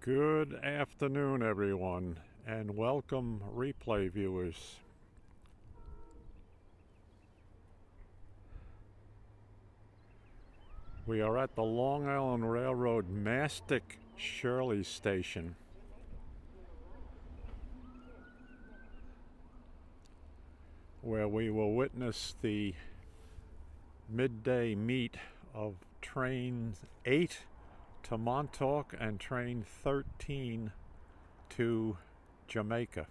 Good afternoon, everyone, and welcome replay viewers. We are at the Long Island Railroad Mastic-Shirley station. Where we will witness the midday meet of train 8 to Montauk and train 13 to Jamaica.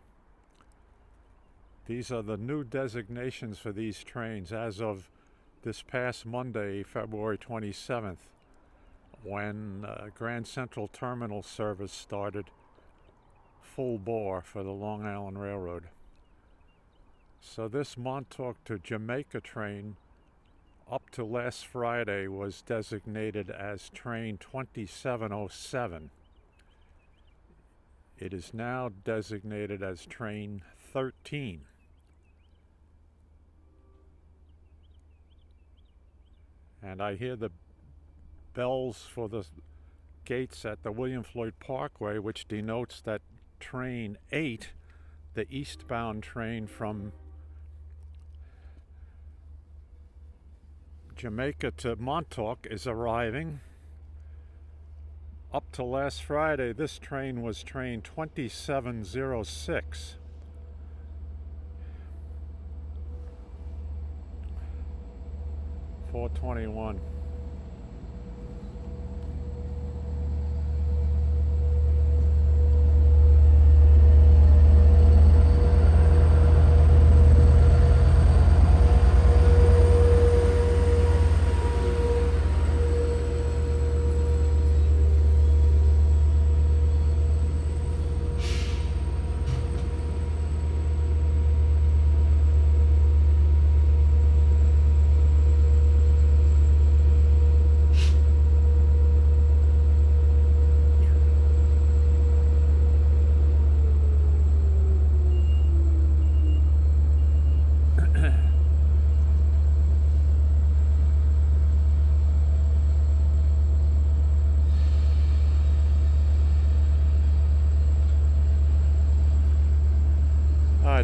These are the new designations for these trains as of this past Monday, February 27th, when Grand Central Terminal service started full bore for the Long Island Railroad. So this Montauk to Jamaica train up to last Friday was designated as train 2707. It is now designated as train 13. And I hear the bells for the gates at the William Floyd Parkway, which denotes that train 8, the eastbound train from Jamaica to Montauk, is arriving. Up to last Friday, this train was train 2706. $4:21.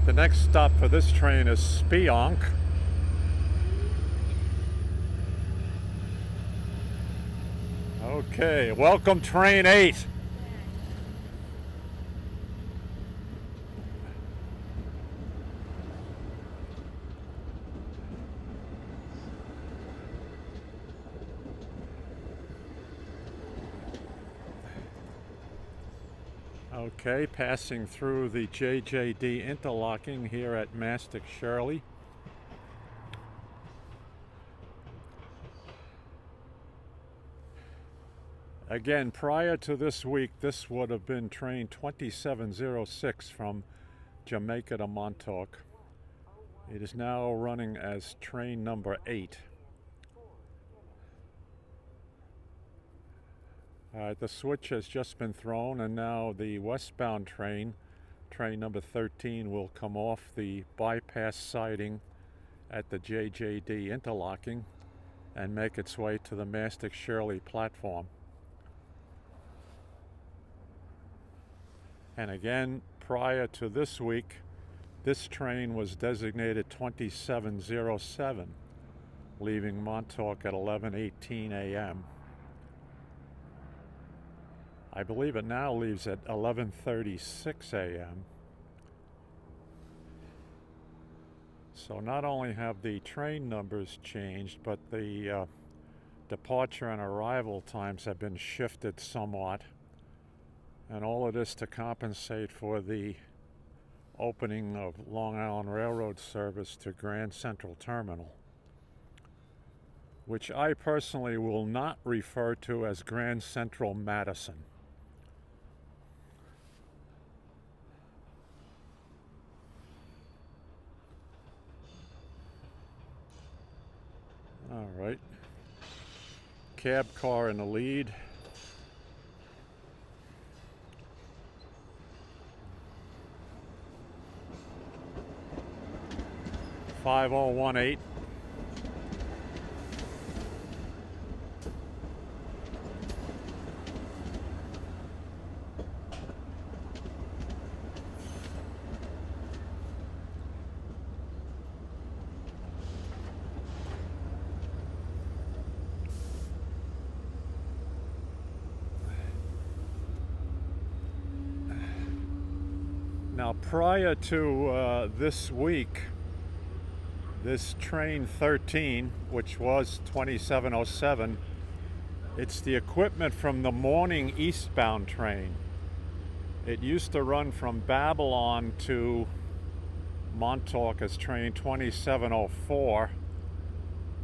The next stop for this train is Spionk. Okay, welcome train 8. Okay, passing through the JJD interlocking here at Mastic-Shirley. Again, prior to this week, this would have been train 2706 from Jamaica to Montauk. It is now running as train number 8. The switch has just been thrown, and now the westbound train, train number 13, will come off the bypass siding at the JJD interlocking and make its way to the Mastic-Shirley platform. And again, prior to this week, this train was designated 2707, leaving Montauk at 11:18 a.m. I believe it now leaves at 11:36 a.m. So not only have the train numbers changed, but the departure and arrival times have been shifted somewhat. And all of this to compensate for the opening of Long Island Railroad service to Grand Central Terminal, which I personally will not refer to as Grand Central Madison. All right, cab car in the lead. $5018. Now, prior to this week, this train 13, which was 2707, it's the equipment from the morning eastbound train. It used to run from Babylon to Montauk as train 2704,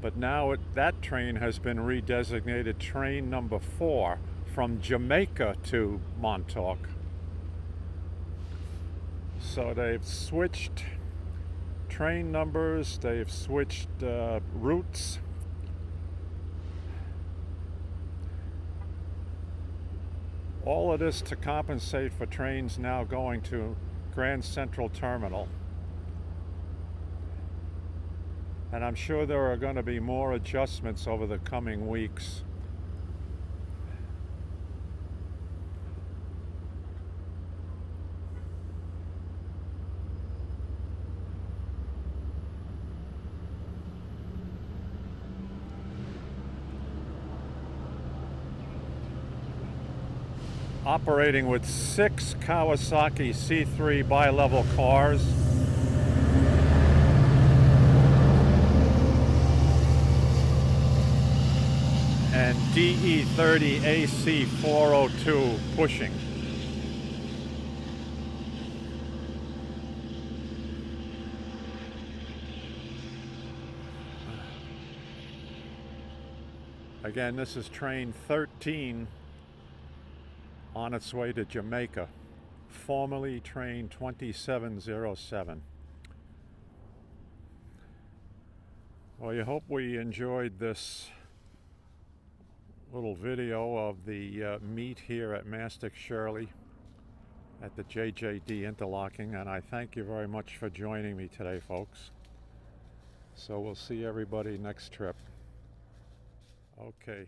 but now that train has been redesignated train number 4 from Jamaica to Montauk. So they've switched train numbers, they've switched routes. All of this to compensate for trains now going to Grand Central Terminal. And I'm sure there are going to be more adjustments over the coming weeks. Operating with 6 Kawasaki C3 bilevel cars. And DE30 AC 402 pushing. Again, this is train 13 on its way to Jamaica, formerly train 2707. Well, you hope we enjoyed this little video of the meet here at Mastic-Shirley at the JJD interlocking, and I thank you very much for joining me today, folks. So we'll see everybody next trip. Okay.